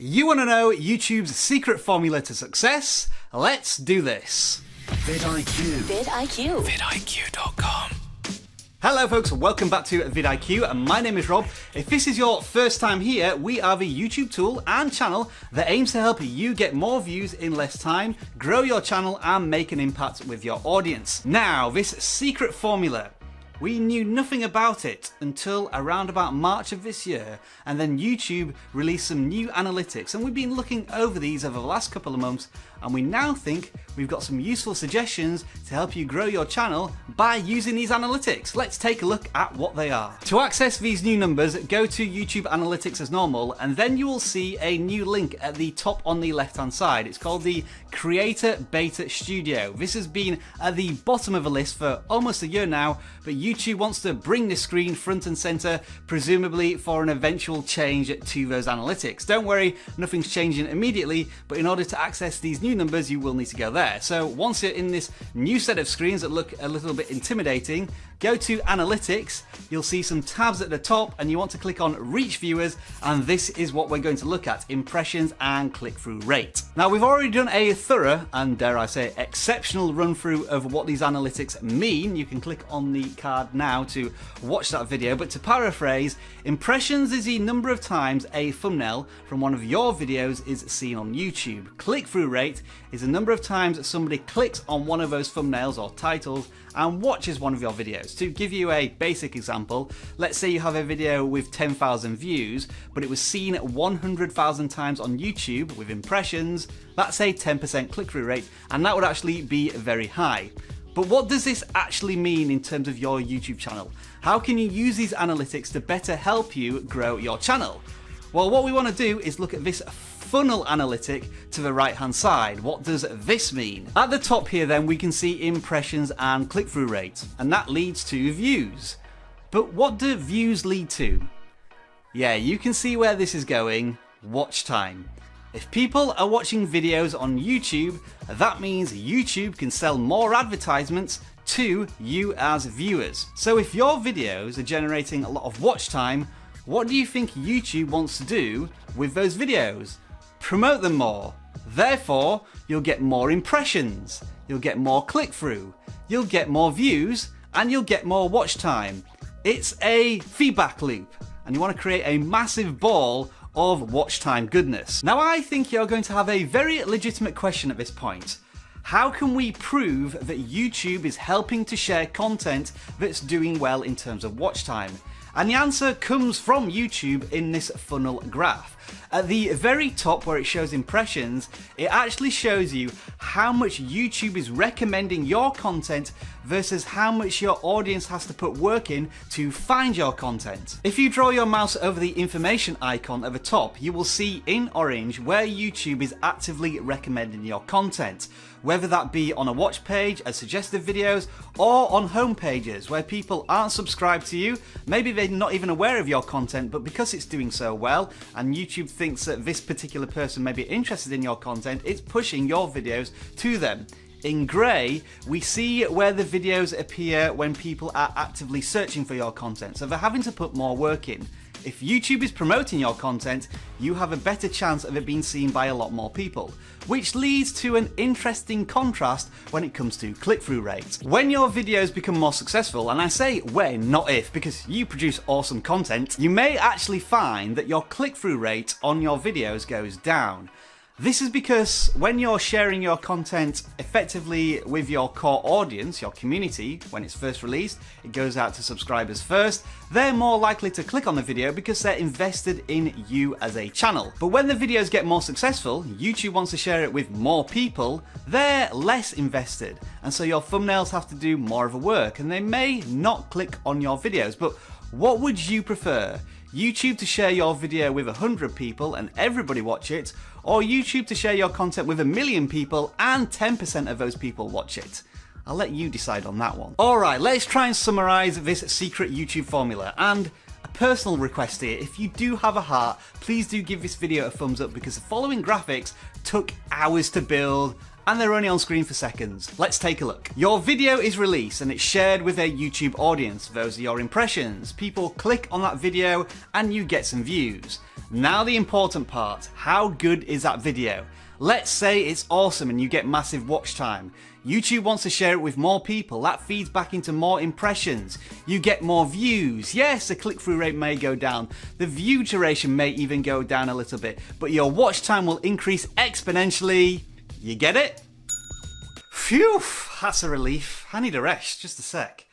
You want to know YouTube's secret formula to success? Let's do this. vidIQ. vidIQ. vidIQ.com. Hello folks, welcome back to vidIQ and my name is Rob. If this is your first time here, we are the YouTube tool and channel that aims to help you get more views in less time, grow your channel and make an impact with your audience. Now, this secret formula, we knew nothing about it until around about March of this year, and then YouTube released some new analytics, and we've been looking over these over the last couple of months, and we now think we've got some useful suggestions to help you grow your channel by using these analytics. Let's take a look at what they are. To access these new numbers, go to YouTube Analytics as normal, and then you will see a new link at the top on the left hand side. It's called the Creator Beta Studio. This has been at the bottom of the list for almost a year now, but YouTube wants to bring this screen front and center, presumably for an eventual change to those analytics. Don't worry, nothing's changing immediately, but in order to access these new numbers, you will need to go there. So once you're in this new set of screens that look a little bit intimidating, go to Analytics, you'll see some tabs at the top and you want to click on Reach Viewers, and this is what we're going to look at, impressions and click-through rate. Now we've already done a thorough and dare I say exceptional run through of what these analytics mean. You can click on the card now to watch that video, but to paraphrase, impressions is the number of times a thumbnail from one of your videos is seen on YouTube. Click-through rate is the number of times somebody clicks on one of those thumbnails or titles and watches one of your videos. To give you a basic example, let's say you have a video with 10,000 views, but it was seen 100,000 times on YouTube with impressions. That's a 10% click-through rate, and that would actually be very high. But what does this actually mean in terms of your YouTube channel? How can you use these analytics to better help you grow your channel? Well, what we want to do is look at this funnel analytic to the right hand side. What does this mean? At the top here then we can see impressions and click-through rate, and that leads to views. But what do views lead to? Yeah, you can see where this is going. Watch time. If people are watching videos on YouTube, that means YouTube can sell more advertisements to you as viewers. So if your videos are generating a lot of watch time, what do you think YouTube wants to do with those videos? Promote them more. Therefore, you'll get more impressions, you'll get more click-through, you'll get more views, and you'll get more watch time. It's a feedback loop, and you want to create a massive ball of watch time goodness. Now I think you're going to have a very legitimate question at this point. How can we prove that YouTube is helping to share content that's doing well in terms of watch time? And the answer comes from YouTube in this funnel graph. At the very top where it shows impressions, it actually shows you how much YouTube is recommending your content versus how much your audience has to put work in to find your content. If you draw your mouse over the information icon at the top, you will see in orange where YouTube is actively recommending your content. Whether that be on a watch page, as suggested videos, or on home pages where people aren't subscribed to you, maybe they're not even aware of your content, but because it's doing so well and YouTube thinks that this particular person may be interested in your content, it's pushing your videos to them. In grey, we see where the videos appear when people are actively searching for your content, so they're having to put more work in. If YouTube is promoting your content, you have a better chance of it being seen by a lot more people, which leads to an interesting contrast when it comes to click-through rates. When your videos become more successful, and I say when, not if, because you produce awesome content, you may actually find that your click-through rate on your videos goes down. This is because when you're sharing your content effectively with your core audience, your community, when it's first released, it goes out to subscribers first, they're more likely to click on the video because they're invested in you as a channel. But when the videos get more successful, YouTube wants to share it with more people, they're less invested. And so your thumbnails have to do more of the work and they may not click on your videos. But what would you prefer? YouTube to share your video with 100 people and everybody watch it, or YouTube to share your content with 1 million people and 10% of those people watch it? I'll let you decide on that one. Alright, let's try and summarise this secret YouTube formula. And a personal request here, if you do have a heart, please do give this video a thumbs up because the following graphics took hours to build and they're only on screen for seconds. Let's take a look. Your video is released and it's shared with a YouTube audience. Those are your impressions. People click on that video and you get some views. Now the important part, how good is that video? Let's say it's awesome and you get massive watch time. YouTube wants to share it with more people. That feeds back into more impressions. You get more views. Yes, the click-through rate may go down. The view duration may even go down a little bit, but your watch time will increase exponentially. You get it? Phew, that's a relief. I need a rest, just a sec.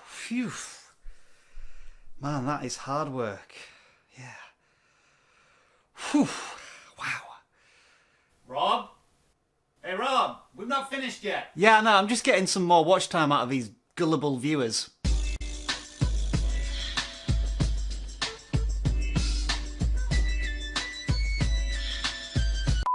Phew. Man, that is hard work. Yeah. Whew. Wow. Rob? Hey Rob, we've not finished yet. Yeah, no, I'm just getting some more watch time out of these gullible viewers.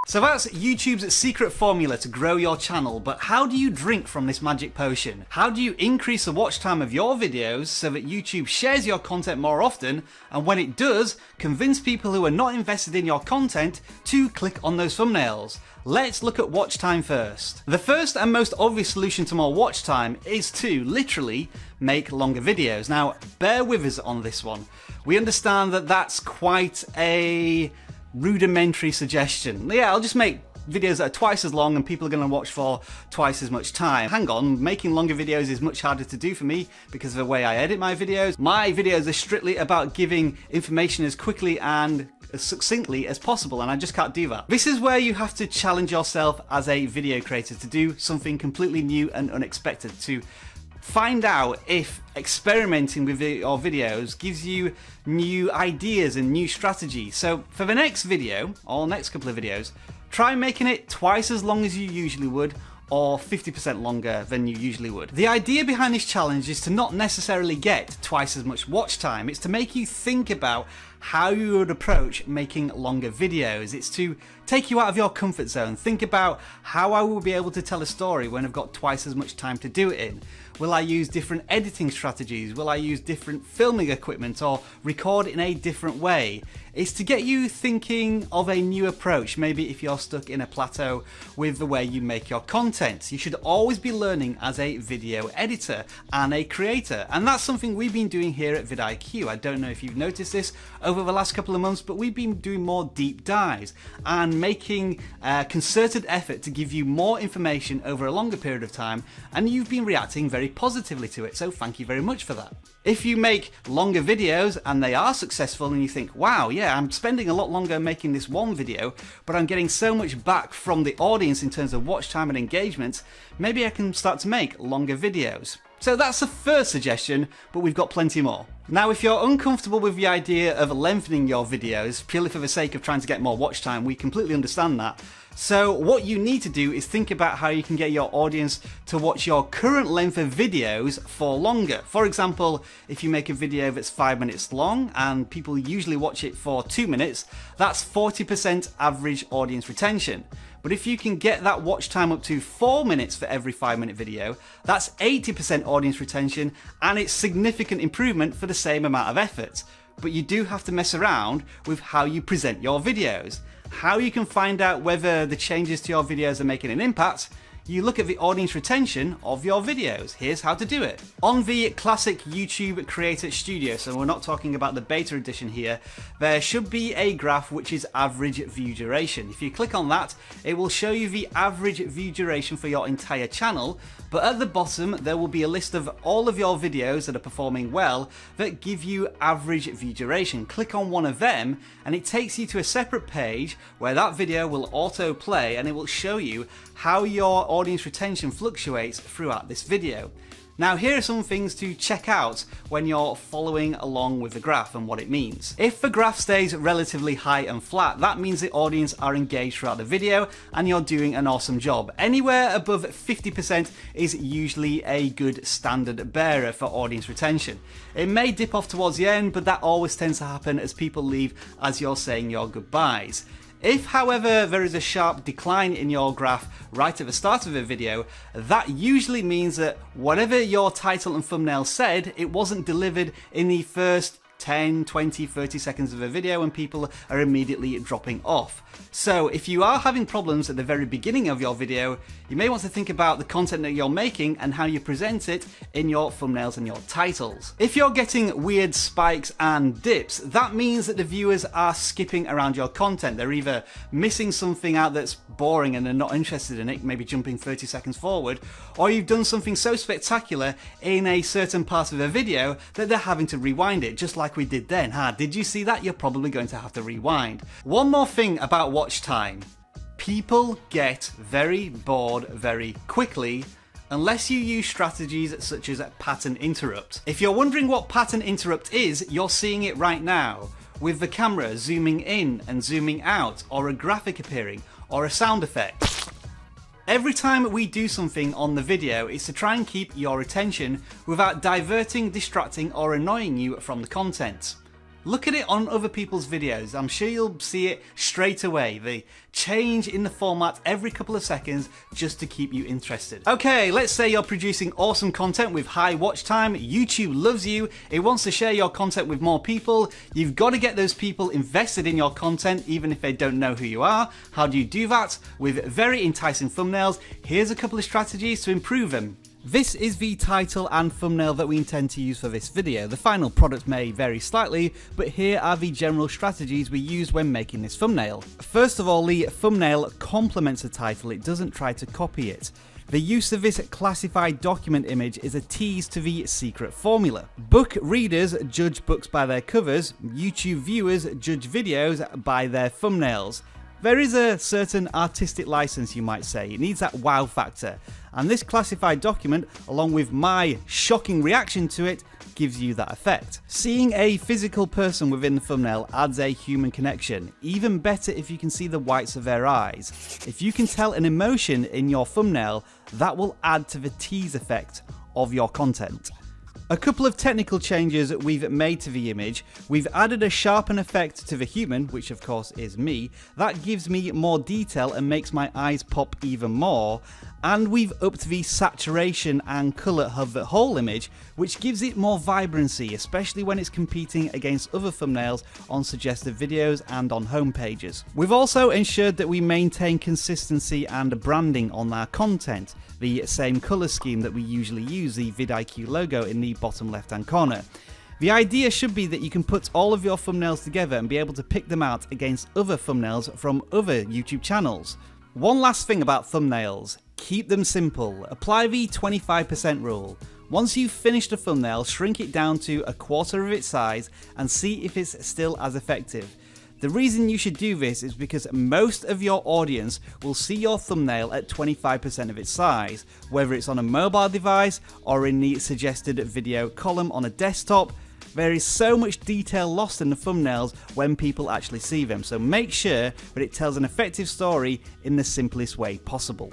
So that's YouTube's secret formula to grow your channel, but how do you drink from this magic potion? How do you increase the watch time of your videos so that YouTube shares your content more often, and when it does, convince people who are not invested in your content to click on those thumbnails? Let's look at watch time first. The first and most obvious solution to more watch time is to literally make longer videos. Now, bear with us on this one. We understand that that's quite a rudimentary suggestion. Yeah, I'll just make videos that are twice as long and people are going to watch for twice as much time. Hang on, making longer videos is much harder to do for me because of the way I edit my videos. My videos are strictly about giving information as quickly and as succinctly as possible, and I just can't do that. This is where you have to challenge yourself as a video creator to do something completely new and unexpected, to find out if experimenting with your videos gives you new ideas and new strategies. So for the next video, or next couple of videos, try making it twice as long as you usually would, or 50% longer than you usually would. The idea behind this challenge is to not necessarily get twice as much watch time. It's to make you think about how you would approach making longer videos. It's to take you out of your comfort zone. Think about how I will be able to tell a story when I've got twice as much time to do it in. Will I use different editing strategies? Will I use different filming equipment or record in a different way? It's to get you thinking of a new approach, maybe if you're stuck in a plateau with the way you make your content. You should always be learning as a video editor and a creator, and that's something we've been doing here at vidIQ. I don't know if you've noticed this over the last couple of months, but we've been doing more deep dives and making a concerted effort to give you more information over a longer period of time, and you've been reacting very positively to it, so thank you very much for that. If you make longer videos and they are successful and you think, wow, yeah, I'm spending a lot longer making this one video, but I'm getting so much back from the audience in terms of watch time and engagement, maybe I can start to make longer videos. So that's the first suggestion, but we've got plenty more. Now, if you're uncomfortable with the idea of lengthening your videos purely for the sake of trying to get more watch time, we completely understand that. So what you need to do is think about how you can get your audience to watch your current length of videos for longer. For example, if you make a video that's 5 minutes long and people usually watch it for 2 minutes, that's 40% average audience retention. But if you can get that watch time up to 4 minutes for every 5-minute video, that's 80% audience retention, and it's significant improvement for the same amount of effort. But you do have to mess around with how you present your videos. How you can find out whether the changes to your videos are making an impact: you look at the audience retention of your videos. Here's how to do it. On the classic YouTube Creator Studio, so we're not talking about the beta edition here, there should be a graph which is average view duration. If you click on that, it will show you the average view duration for your entire channel, but at the bottom there will be a list of all of your videos that are performing well that give you average view duration. Click on one of them and it takes you to a separate page where that video will auto play, and it will show you how your audience retention fluctuates throughout this video. Now, here are some things to check out when you're following along with the graph and what it means. If the graph stays relatively high and flat, that means the audience are engaged throughout the video and you're doing an awesome job. Anywhere above 50% is usually a good standard bearer for audience retention. It may dip off towards the end, but that always tends to happen as people leave as you're saying your goodbyes. If, however, there is a sharp decline in your graph right at the start of a video, that usually means that whatever your title and thumbnail said, it wasn't delivered in the first 10, 20, 30 seconds of a video and people are immediately dropping off. So if you are having problems at the very beginning of your video, you may want to think about the content that you're making and how you present it in your thumbnails and your titles. If you're getting weird spikes and dips, that means that the viewers are skipping around your content. They're either missing something out that's boring and they're not interested in it, maybe jumping 30 seconds forward, or you've done something so spectacular in a certain part of a video that they're having to rewind it, just like we did then. Did you see that? You're probably going to have to rewind. One more thing about watch time. People get very bored very quickly unless you use strategies such as pattern interrupt. If you're wondering what pattern interrupt is, you're seeing it right now, with the camera zooming in and zooming out, or a graphic appearing, or a sound effect. Every time we do something on the video, it's to try and keep your attention without diverting, distracting, or annoying you from the content. Look at it on other people's videos. I'm sure you'll see it straight away. They change in the format every couple of seconds just to keep you interested. Okay, let's say you're producing awesome content with high watch time. YouTube loves you. It wants to share your content with more people. You've got to get those people invested in your content even if they don't know who you are. How do you do that? With very enticing thumbnails. Here's a couple of strategies to improve them. This is the title and thumbnail that we intend to use for this video. The final product may vary slightly, but here are the general strategies we use when making this thumbnail. First of all, the thumbnail complements the title, it doesn't try to copy it. The use of this classified document image is a tease to the secret formula. Book readers judge books by their covers, YouTube viewers judge videos by their thumbnails. There is a certain artistic license, you might say. It needs that wow factor. And this classified document, along with my shocking reaction to it, gives you that effect. Seeing a physical person within the thumbnail adds a human connection. Even better if you can see the whites of their eyes. If you can tell an emotion in your thumbnail, that will add to the tease effect of your content. A couple of technical changes we've made to the image. We've added a sharpen effect to the human, which of course is me. That gives me more detail and makes my eyes pop even more. And we've upped the saturation and colour of the whole image, which gives it more vibrancy, especially when it's competing against other thumbnails on suggested videos and on home pages. We've also ensured that we maintain consistency and branding on our content. The same colour scheme that we usually use, the vidIQ logo in the bottom left hand corner. The idea should be that you can put all of your thumbnails together and be able to pick them out against other thumbnails from other YouTube channels. One last thing about thumbnails, keep them simple. Apply the 25% rule. Once you've finished a thumbnail, shrink it down to a quarter of its size and see if it's still as effective. The reason you should do this is because most of your audience will see your thumbnail at 25% of its size, whether it's on a mobile device or in the suggested video column on a desktop. There is so much detail lost in the thumbnails when people actually see them, so make sure that it tells an effective story in the simplest way possible.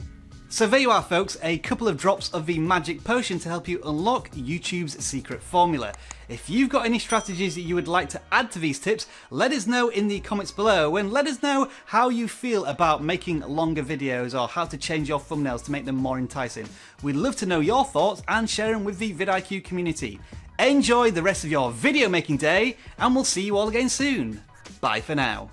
So there you are folks, a couple of drops of the magic potion to help you unlock YouTube's secret formula. If you've got any strategies that you would like to add to these tips, let us know in the comments below, and let us know how you feel about making longer videos or how to change your thumbnails to make them more enticing. We'd love to know your thoughts and share them with the vidIQ community. Enjoy the rest of your video making day, and we'll see you all again soon. Bye for now.